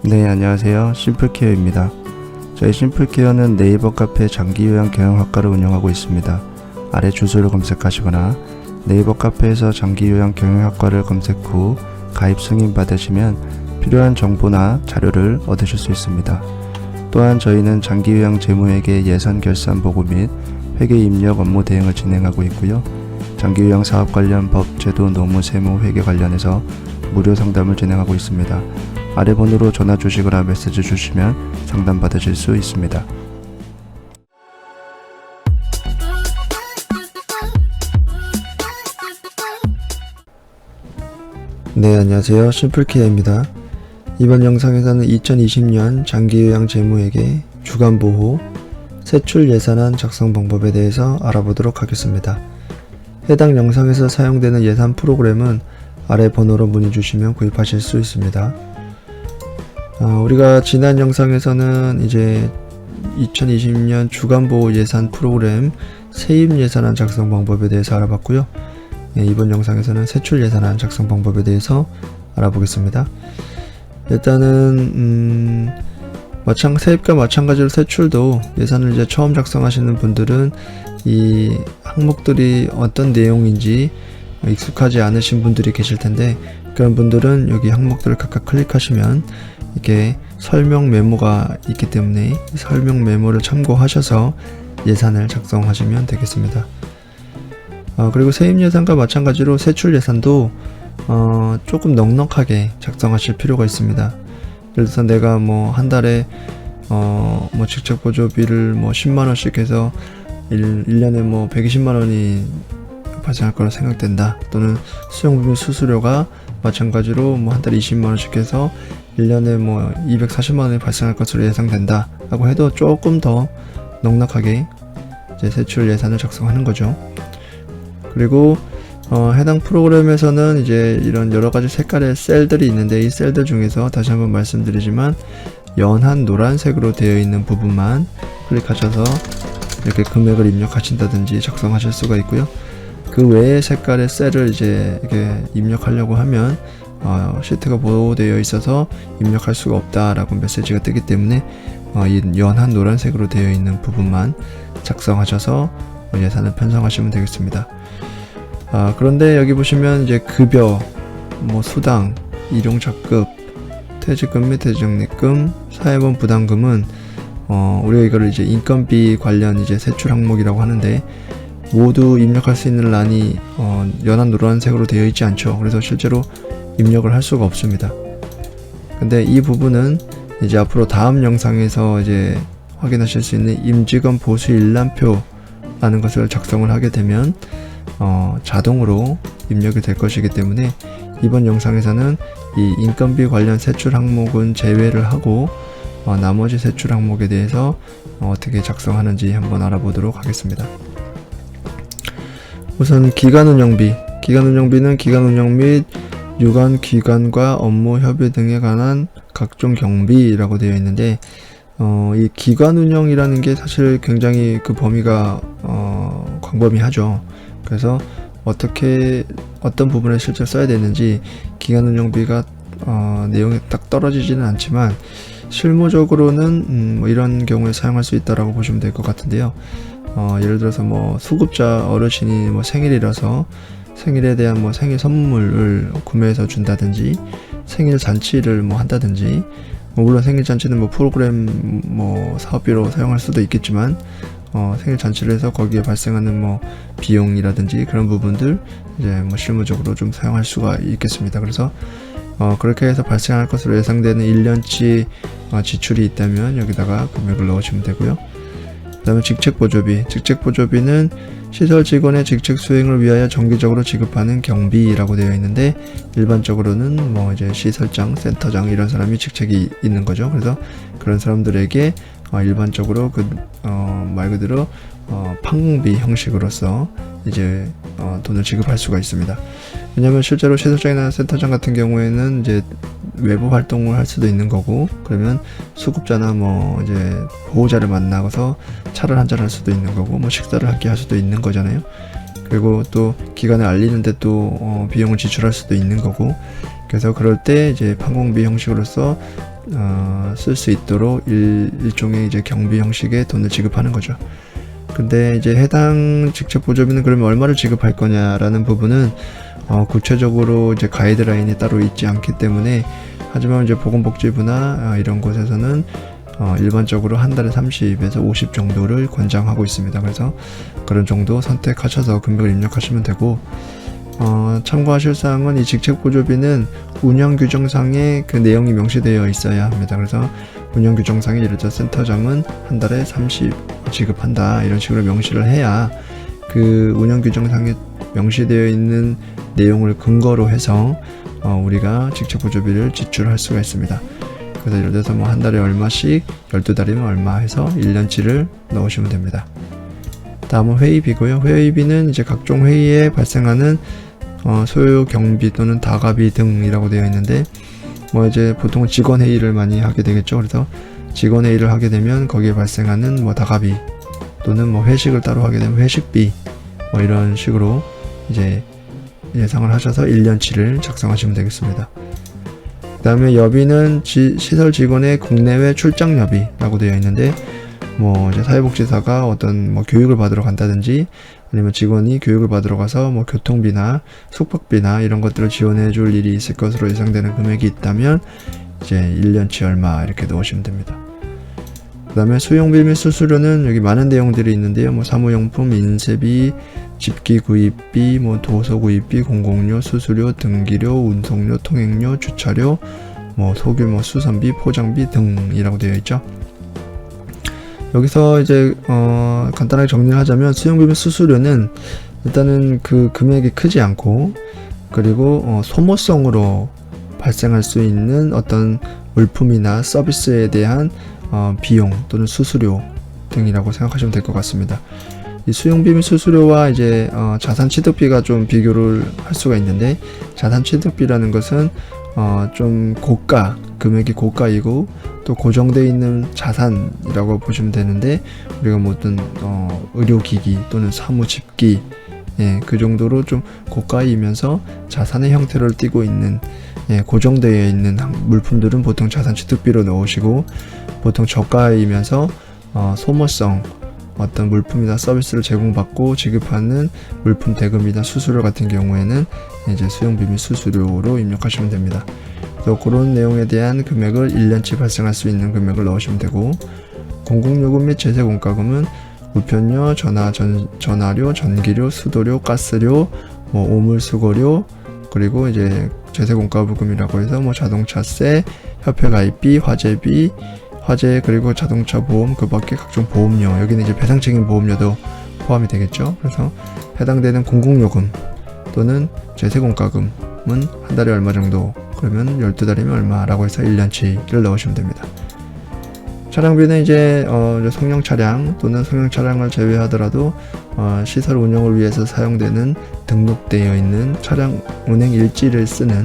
네, 안녕하세요. 심플케어입니다. 저희 심플케어는 네이버 카페 장기요양 경영학과를 운영하고 있습니다. 아래 주소를 검색하시거나 네이버 카페에서 장기요양 경영학과를 검색 후 가입 승인 받으시면 필요한 정보나 자료를 얻으실 수 있습니다. 또한 저희는 장기요양 재무회계 예산 결산 보고 및 회계 입력 업무 대행을 진행하고 있고요. 장기요양 사업 관련 법, 제도, 노무, 세무, 회계 관련해서 무료 상담을 진행하고 있습니다. 아래 번호로 전화 주시거나 메시지 주시면 상담 받으실 수 있습니다. 네, 안녕하세요. 심플케어입니다. 이번 영상에서는 2020년 장기요양 재무회계 주간보호 세출 예산안 작성 방법에 대해서 알아보도록 하겠습니다. 해당 영상에서 사용되는 예산 프로그램은 아래 번호로 문의 주시면 구입하실 수 있습니다. 우리가 지난 영상에서는 이제 2020년 주간보호 예산 프로그램 세입 예산안 작성 방법에 대해서 알아봤고요. 이번 영상에서는 세출 예산안 작성 방법에 대해서 알아보겠습니다. 일단은 세입과 마찬가지로 세출도 예산을 이제 처음 작성하시는 분들은 이 항목들이 어떤 내용인지 익숙하지 않으신 분들이 계실 텐데, 그런 분들은 여기 항목들을 각각 클릭하시면 이렇게 설명 메모가 있기 때문에 설명 메모를 참고하셔서 예산을 작성하시면 되겠습니다. 그리고 세입 예산과 마찬가지로 세출 예산도 조금 넉넉하게 작성하실 필요가 있습니다. 예를 들어서 내가 한 달에 직접 보조비를 10만원씩 해서 1년에 120만원이 발생할 거라 생각된다. 또는 수영비 수수료가 마찬가지로 한 달에 20만원씩 해서 1년에 240만원이 발생할 것으로 예상된다 라고 해도 조금 더 넉넉하게 이제 세출 예산을 작성하는 거죠. 그리고 해당 프로그램에서는 이제 이런 여러가지 색깔의 셀들이 있는데, 이 셀들 중에서 다시 한번 말씀드리지만 연한 노란색으로 되어 있는 부분만 클릭하셔서 이렇게 금액을 입력하신다든지 작성하실 수가 있고요. 그 외의 색깔의 셀을 이제 이렇게 입력하려고 하면 시트가 보호되어 있어서 입력할 수가 없다라고 메시지가 뜨기 때문에 이 연한 노란색으로 되어 있는 부분만 작성하셔서 예산을 편성하시면 되겠습니다. 그런데 여기 보시면 이제 급여, 수당, 일용차급, 퇴직금 및 퇴직적립금, 사회보험 부담금은 우리가 이거를 이제 인건비 관련 이제 세출 항목이라고 하는데, 모두 입력할 수 있는 란이 연한 노란색으로 되어 있지 않죠. 그래서 실제로 입력을 할 수가 없습니다. 근데 이 부분은 이제 앞으로 다음 영상에서 이제 확인하실 수 있는 임직원 보수 일람표라는 것을 작성을 하게 되면 자동으로 입력이 될 것이기 때문에 이번 영상에서는 이 인건비 관련 세출 항목은 제외를 하고 나머지 세출 항목에 대해서 어떻게 작성하는지 한번 알아보도록 하겠습니다. 우선 기간운영비는 기간운영 및 유관 기관과 업무 협의 등에 관한 각종 경비라고 되어 있는데, 이 기관운영이라는 게 사실 굉장히 그 범위가 광범위하죠. 그래서 어떤 부분에 실제 써야 되는지 기간운영비가 내용이 딱 떨어지지는 않지만 실무적으로는 이런 경우에 사용할 수 있다라고 보시면 될 것 같은데요. 예를 들어서 수급자 어르신이 생일이라서 생일에 대한 생일 선물을 구매해서 준다든지, 생일 잔치를 한다든지, 물론 생일 잔치는 프로그램 사업비로 사용할 수도 있겠지만 생일 잔치를 해서 거기에 발생하는 비용이라든지 그런 부분들 이제 실무적으로 좀 사용할 수가 있겠습니다. 그래서 그렇게 해서 발생할 것으로 예상되는 1년치 지출이 있다면 여기다가 금액을 넣으시면 되고요. 그 다음에 직책보조비는 시설 직원의 직책 수행을 위하여 정기적으로 지급하는 경비라고 되어 있는데, 일반적으로는 이제 시설장, 센터장 이런 사람이 직책이 있는 거죠. 그래서 그런 사람들에게 일반적으로 말 그대로 판공비 형식으로서 이제 돈을 지급할 수가 있습니다. 왜냐하면 실제로 시설장이나 센터장 같은 경우에는 이제 외부 활동을 할 수도 있는 거고, 그러면 수급자나 이제 보호자를 만나서 차를 한잔 할 수도 있는 거고, 식사를 함께 할 수도 있는 거잖아요. 그리고 또 기간을 알리는데 또 비용을 지출할 수도 있는 거고, 그래서 그럴 때 이제 판공비 형식으로서 쓸 수 있도록 일종의 이제 경비 형식의 돈을 지급하는 거죠. 근데 이제 해당 직접 보조비는 그러면 얼마를 지급할 거냐라는 부분은 구체적으로 이제 가이드라인이 따로 있지 않기 때문에, 하지만 이제 보건복지부나 이런 곳에서는 일반적으로 한 달에 30에서 50 정도를 권장하고 있습니다. 그래서 그런 정도 선택하셔서 금액을 입력하시면 되고, 참고하실 사항은 이 직책보조비는 운영규정상에 그 내용이 명시되어 있어야 합니다. 그래서 운영규정상에 예를 들어 센터장은 한 달에 30 지급한다 이런 식으로 명시를 해야 그 운영규정상에 명시되어 있는 내용을 근거로 해서 우리가 직책보조비를 지출할 수가 있습니다. 그래서 예를 들어서 뭐 한 달에 얼마씩 12달이면 얼마 해서 1년치를 넣으시면 됩니다. 다음은 회의비고요. 회의비는 이제 각종 회의에 발생하는 소요 경비 또는 다가비 등이라고 되어 있는데, 뭐 이제 보통은 직원 회의를 많이 하게 되겠죠. 그래서 직원 회의를 하게 되면 거기에 발생하는 뭐 다가비 또는 뭐 회식을 따로 하게 되면 회식비 뭐 이런 식으로 이제 예상을 하셔서 1년치를 작성하시면 되겠습니다. 그 다음에 여비는 시설 직원의 국내외 출장여비라고 되어 있는데, 뭐 이제 사회복지사가 어떤 뭐 교육을 받으러 간다든지 아니면 직원이 교육을 받으러 가서 뭐 교통비나 숙박비나 이런 것들을 지원해 줄 일이 있을 것으로 예상되는 금액이 있다면 이제 1년치 얼마 이렇게 넣으시면 됩니다. 그 다음에 수용비 및 수수료는 여기 많은 내용들이 있는데요. 뭐 사무용품, 인쇄비, 집기 구입비, 뭐 도서 구입비, 공공료, 수수료, 등기료, 운송료, 통행료, 주차료, 뭐 소규모 수선비, 포장비 등이라고 되어 있죠. 여기서 이제 간단하게 정리를 하자면 수용비 및 수수료는 일단은 그 금액이 크지 않고, 그리고 소모성으로 발생할 수 있는 어떤 물품이나 서비스에 대한 비용 또는 수수료 등이라고 생각하시면 될 것 같습니다. 이 수용비 및 수수료와 이제 자산 취득비가 좀 비교를 할 수가 있는데, 자산 취득비라는 것은 좀 금액이 고가이고 또 고정되어 있는 자산이라고 보시면 되는데, 우리가 뭐 어떤 의료기기 또는 사무집기, 그 정도로 좀 고가이면서 자산의 형태를 띠고 있는 고정되어 있는 물품들은 보통 자산 취득비로 넣으시고, 보통 저가이면서 소모성 어떤 물품이나 서비스를 제공받고 지급하는 물품 대금이나 수수료 같은 경우에는 이제 수용비 및 수수료로 입력하시면 됩니다. 그래서 그런 내용에 대한 금액을 1년치 발생할 수 있는 금액을 넣으시면 되고, 공공요금 및 제세공과금은 우편료, 전화료, 전기료, 수도료, 가스료, 뭐 오물수거료, 그리고 이제 제세공과부금이라고 해서 뭐 자동차세, 협회가입비, 화재, 그리고 자동차 보험, 그 밖에 각종 보험료, 여기는 이제 배상책임 보험료도 포함이 되겠죠. 그래서 해당되는 공공요금 또는 제세공과금은 한 달에 얼마 정도, 그러면 12달이면 얼마라고 해서 1년치를 넣으시면 됩니다. 차량비는 이제 성령 차량 또는 성령 차량을 제외하더라도 시설 운영을 위해서 사용되는 등록되어 있는 차량 운행 일지를 쓰는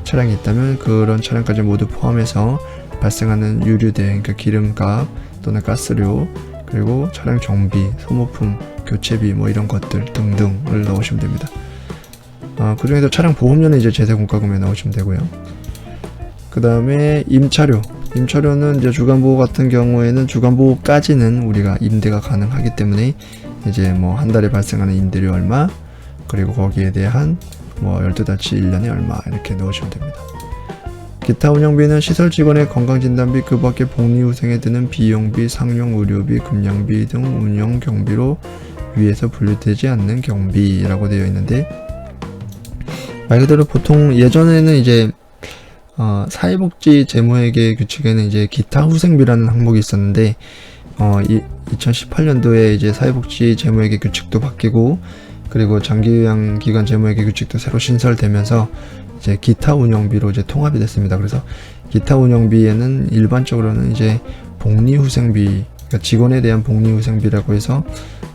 차량이 있다면 그런 차량까지 모두 포함해서 발생하는 유류대, 그러니까 기름값 또는 가스료, 그리고 차량 정비, 소모품, 교체비 뭐 이런 것들 등등을 넣으시면 됩니다. 그 중에서 차량 보험료는 이제 제세공과금에 넣으시면 되고요. 그 다음에 임차료는 이제 주간보호 같은 경우에는 주간보호까지는 우리가 임대가 가능하기 때문에 이제 뭐 한 달에 발생하는 임대료 얼마, 그리고 거기에 대한 뭐 12달치 1년에 얼마 이렇게 넣으시면 됩니다. 기타 운영비는 시설 직원의 건강진단비, 그 밖에 복리후생에 드는 비용비, 상용 의료비, 급량비 등 운영 경비로 위에서 분류되지 않는 경비라고 되어 있는데, 말 그대로 보통 예전에는 이제 사회복지 재무회계 규칙에는 이제 기타 후생비라는 항목이 있었는데 2018년도에 이제 사회복지 재무회계 규칙도 바뀌고, 그리고 장기요양기관 재무회계 규칙도 새로 신설되면서 이제 기타 운영비로 이제 통합이 됐습니다. 그래서 기타 운영비에는 일반적으로는 이제 복리후생비, 그러니까 직원에 대한 복리후생비라고 해서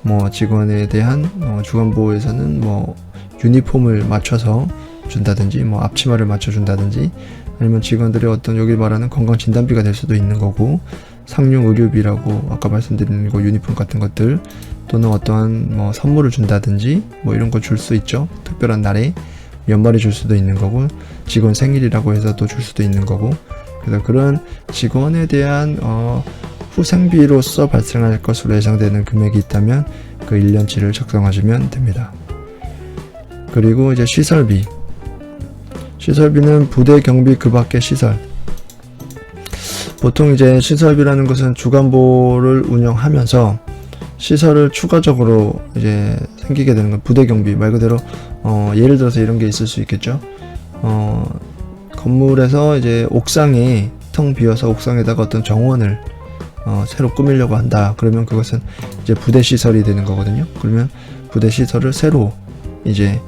뭐 직원에 대한 주간보호에서는 뭐 유니폼을 맞춰서 준다든지, 뭐 앞치마를 맞춰 준다든지, 아니면 직원들의 어떤 여기 말하는 건강진단비가 될 수도 있는 거고, 상용 의료비라고 아까 말씀드린 거 유니폼 같은 것들, 또는 어떠한 뭐 선물을 준다든지 뭐 이런 거 줄 수 있죠. 특별한 날에 연말에 줄 수도 있는 거고, 직원 생일이라고 해서 또 줄 수도 있는 거고, 그래서 그런 직원에 대한 후생비로서 발생할 것으로 예상되는 금액이 있다면 그 1년치를 작성하시면 됩니다. 그리고 이제 시설비는 부대 경비 그 밖의 시설. 보통 이제 시설비라는 것은 주간보를 운영하면서 시설을 추가적으로 이제 생기게 되는 건 부대 경비 말 그대로 예를 들어서 이런 게 있을 수 있겠죠. 건물에서 이제 옥상에 텅 비어서 옥상에다가 어떤 정원을 새로 꾸미려고 한다. 그러면 그것은 이제 부대 시설이 되는 거거든요. 그러면 부대 시설을 새로 이제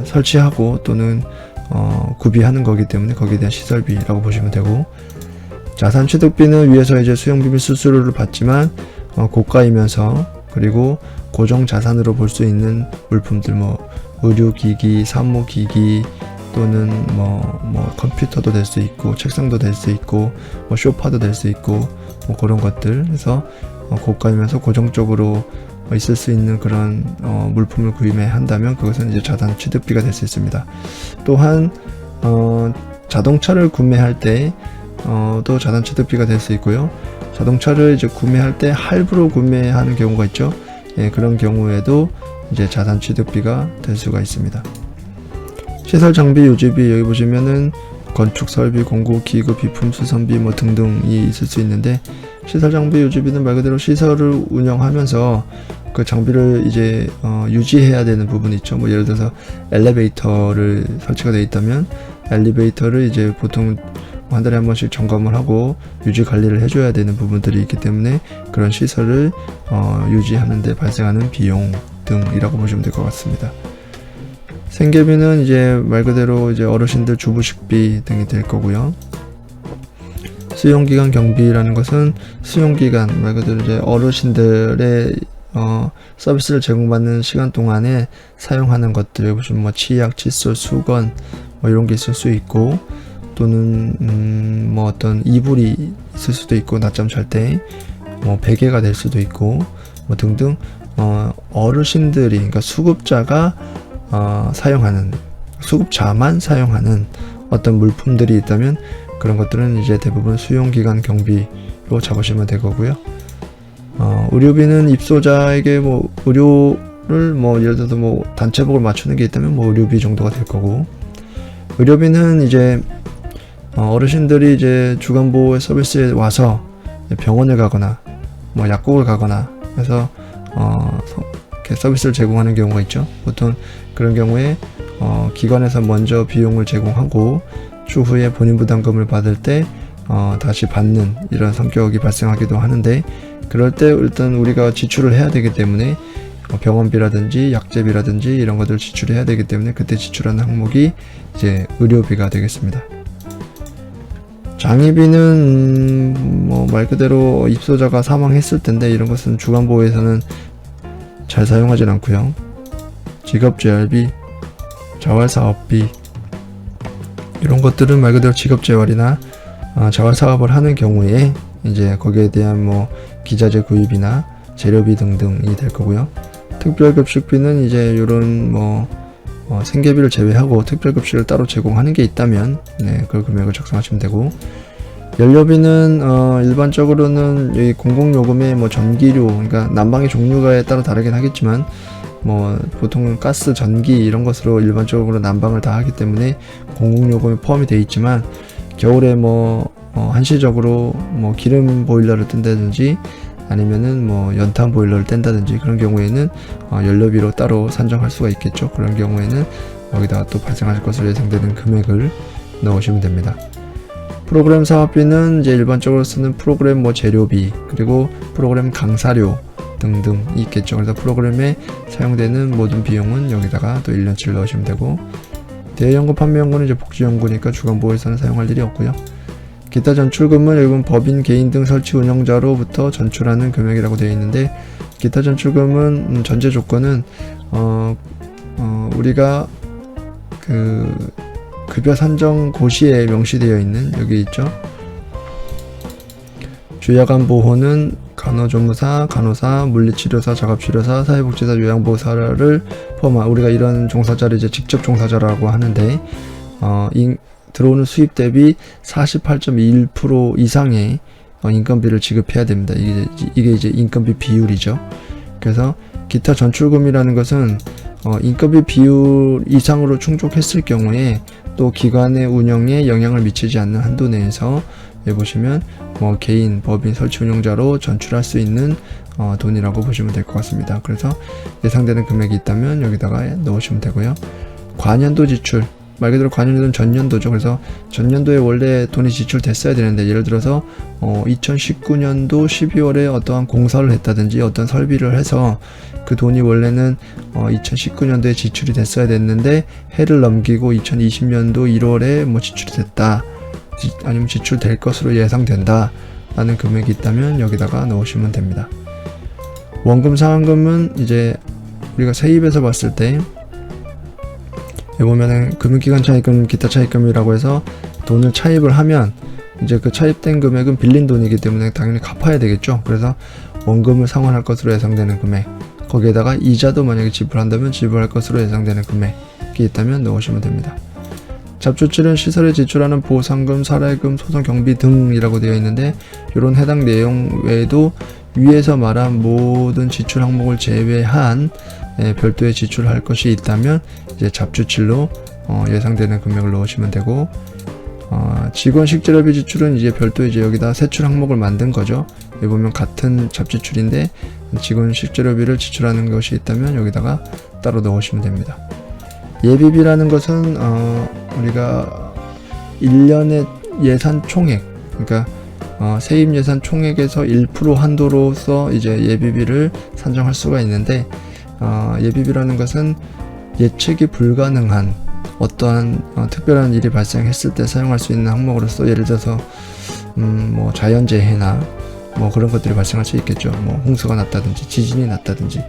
설치하고 또는 구비하는 거기 때문에 거기에 대한 시설비라고 보시면 되고, 자산 취득비는 위에서 이제 수용비밀 수수료를 받지만 고가이면서 그리고 고정 자산으로 볼 수 있는 물품들 뭐 의료기기, 사무기기 또는 뭐 컴퓨터도 될 수 있고 책상도 될 수 있고 뭐 소파도 될 수 있고 뭐 그런 것들 해서 고가이면서 고정적으로 있을 수 있는 그런 물품을 구매한다면 그것은 이제 자산 취득비가 될 수 있습니다. 또한 자동차를 구매할 때 또 자산 취득비가 될 수 있고요. 자동차를 이제 구매할 때 할부로 구매하는 경우가 있죠. 예, 그런 경우에도 이제 자산 취득비가 될 수가 있습니다. 시설 장비 유지비 여기 보시면은 건축 설비, 공구, 기구, 비품, 수선비 뭐 등등이 있을 수 있는데, 시설 장비 유지비는 말 그대로 시설을 운영하면서 그 장비를 이제 유지해야 되는 부분이 있죠. 뭐 예를 들어서 엘리베이터를 설치가 되어 있다면 엘리베이터를 이제 보통 한 달에 한 번씩 점검을 하고 유지 관리를 해줘야 되는 부분들이 있기 때문에 그런 시설을 유지하는 데 발생하는 비용 등이라고 보시면 될 것 같습니다. 생계비는 이제 말 그대로 이제 어르신들 주부식비 등이 될 거고요. 수용기간 경비라는 것은 수용기간 말 그대로 이제 어르신들의 서비스를 제공받는 시간 동안에 사용하는 것들, 보시면 뭐 치약, 칫솔, 수건 뭐 이런 게 있을 수 있고, 또는 뭐 어떤 이불이 있을 수도 있고 낮잠 잘 때 뭐 베개가 될 수도 있고 뭐 등등 어르신들이 그러니까 수급자가 사용하는, 수급자만 사용하는 어떤 물품들이 있다면 그런 것들은 이제 대부분 수용기간 경비로 잡으시면 될 거고요. 의료비는 입소자에게 뭐 의료를 뭐 예를 들어서 뭐 단체복을 맞추는 게 있다면 뭐 의료비 정도가 될 거고, 의료비는 이제 어르신들이 이제 주간보호 서비스에 와서 병원을 가거나 뭐 약국을 가거나 해서 이렇게 서비스를 제공하는 경우가 있죠. 보통 그런 경우에 기관에서 먼저 비용을 제공하고 추후에 본인 부담금을 받을 때 다시 받는 이런 성격이 발생하기도 하는데, 그럴 때 일단 우리가 지출을 해야 되기 때문에 병원비라든지 약제비라든지 이런 것들을 지출해야 되기 때문에 그때 지출하는 항목이 이제 의료비가 되겠습니다. 장의비는 뭐 말 그대로 입소자가 사망했을 텐데 이런 것은 주간보호에서는 잘 사용하진 않고요. 직업재활비, 자활사업비 이런 것들은 말 그대로 직업재활이나 자활사업을 하는 경우에 이제 거기에 대한 뭐 기자재 구입이나 재료비 등등이 될 거고요. 특별급식비는 이제 이런 뭐 생계비를 제외하고 특별급식을 따로 제공하는 게 있다면 그 금액을 작성하시면 되고, 연료비는 일반적으로는 이 공공요금의 뭐 전기료, 그러니까 난방의 종류에 따라 다르긴 하겠지만 뭐 보통은 가스, 전기 이런 것으로 일반적으로 난방을 다 하기 때문에 공공요금이 포함이 되어 있지만, 겨울에 뭐 한시적으로 뭐 기름 보일러를 뜬다든지 아니면은 뭐 연탄 보일러를 뗀다든지 그런 경우에는 연료비로 따로 산정할 수가 있겠죠. 그런 경우에는 여기다가 또 발생할 것으로 예상되는 금액을 넣으시면 됩니다. 프로그램 사업비는 이제 일반적으로 쓰는 프로그램 뭐 재료비, 그리고 프로그램 강사료 등등이 있겠죠. 그래서 프로그램에 사용되는 모든 비용은 여기다가 또 1년치를 넣으시면 되고, 대연금 판매연금은 이제 복지연구니까 주간보호에서는 사용할 일이 없고요. 기타 전출금은 일본 법인, 개인 등 설치 운영자로부터 전출하는 금액이라고 되어 있는데, 기타 전출금은 전제 조건은 우리가 그 급여 산정 고시에 명시되어 있는 여기 있죠. 주야간 보호는 간호조무사, 간호사, 물리치료사, 작업치료사, 사회복지사, 요양보호사를 포함한 우리가 이런 종사자를 이제 직접 종사자라고 하는데 들어오는 수입 대비 48.21% 이상의 인건비를 지급해야 됩니다. 이게 이제 인건비 비율이죠. 그래서 기타 전출금이라는 것은 인건비 비율 이상으로 충족했을 경우에 또 기관의 운영에 영향을 미치지 않는 한도 내에서 여기 보시면 뭐 개인, 법인, 설치 운영자로 전출할 수 있는 돈이라고 보시면 될 것 같습니다. 그래서 예상되는 금액이 있다면 여기다가 넣으시면 되고요. 관연도 지출, 말 그대로 관연도는 전년도죠. 그래서 전년도에 원래 돈이 지출됐어야 되는데, 예를 들어서 2019년도 12월에 어떠한 공사를 했다든지 어떤 설비를 해서 그 돈이 원래는 2019년도에 지출이 됐어야 됐는데 해를 넘기고 2020년도 1월에 뭐 지출이 됐다, 아니면 지출될 것으로 예상된다 라는 금액이 있다면 여기다가 넣으시면 됩니다. 원금 상환금은 이제 우리가 세입에서 봤을 때 여기 보면은 금융기관 차입금, 기타 차입금이라고 해서 돈을 차입을 하면 이제 그 차입된 금액은 빌린 돈이기 때문에 당연히 갚아야 되겠죠. 그래서 원금을 상환할 것으로 예상되는 금액, 거기에다가 이자도 만약에 지불한다면 지불할 것으로 예상되는 금액이 있다면 넣으시면 됩니다. 잡초질은 시설에 지출하는 보상금, 사례금, 소송 경비 등이라고 되어 있는데, 이런 해당 내용 외에도 위에서 말한 모든 지출 항목을 제외한 별도의 지출할 것이 있다면 이제 잡초질로 예상되는 금액을 넣으시면 되고, 직원 식재료비 지출은 이제 별도 이제 여기다 세출 항목을 만든 거죠. 여기 보면 같은 잡지출인데 직원 식재료비를 지출하는 것이 있다면 여기다가 따로 넣으시면 됩니다. 예비비라는 것은 우리가 1년의 예산 총액, 그러니까 세입 예산 총액에서 1% 한도로서 이제 예비비를 산정할 수가 있는데, 예비비라는 것은 예측이 불가능한 어떠한 특별한 일이 발생했을 때 사용할 수 있는 항목으로서, 예를 들어서 뭐 자연재해나 뭐 그런 것들이 발생할 수 있겠죠. 뭐 홍수가 났다든지 지진이 났다든지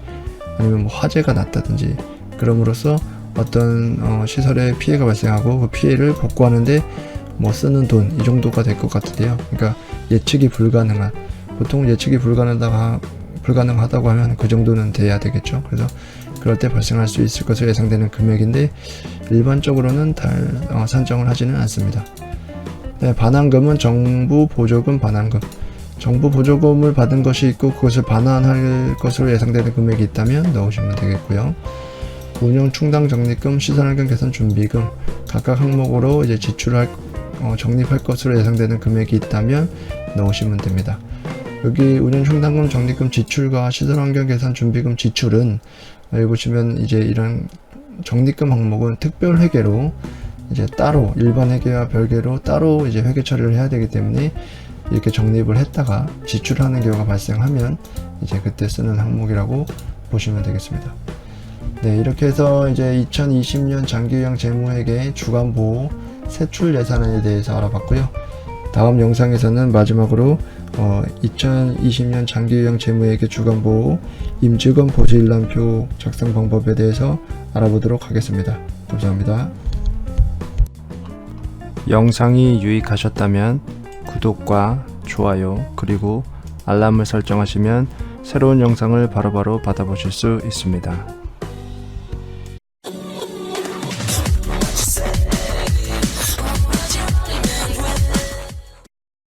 아니면 뭐 화재가 났다든지, 그럼으로써 어떤 시설에 피해가 발생하고 그 피해를 복구하는데 뭐 쓰는 돈, 이 정도가 될 것 같은데요. 그러니까 예측이 불가능한, 보통 예측이 불가능하다고 하면 그 정도는 돼야 되겠죠. 그래서 그럴 때 발생할 수 있을 것으로 예상되는 금액인데, 일반적으로는 산정을 하지는 않습니다. 네, 반환금은 정부 보조금, 반환금. 정부 보조금을 받은 것이 있고 그것을 반환할 것으로 예상되는 금액이 있다면 넣으시면 되겠고요. 운영 충당 적립금, 시설환경 개선 준비금, 각각 항목으로 이제 지출할 적립할 것으로 예상되는 금액이 있다면 넣으시면 됩니다. 여기 운영 충당금, 적립금 지출과 시설환경 개선 준비금 지출은 여기 보시면 이제 이런 적립금 항목은 특별 회계로 이제 따로, 일반 회계와 별개로 따로 이제 회계 처리를 해야 되기 때문에 이렇게 적립을 했다가 지출하는 경우가 발생하면 이제 그때 쓰는 항목이라고 보시면 되겠습니다. 네, 이렇게 해서 이제 2020년 장기요양 재무회계 주간보호 세출 예산안에 대해서 알아봤고요. 다음 영상에서는 마지막으로 2020년 장기요양 재무회계 주간보호 임직원 보수일람표 작성 방법에 대해서 알아보도록 하겠습니다. 감사합니다. 영상이 유익하셨다면 구독과 좋아요 그리고 알람을 설정하시면 새로운 영상을 바로바로 받아보실 수 있습니다.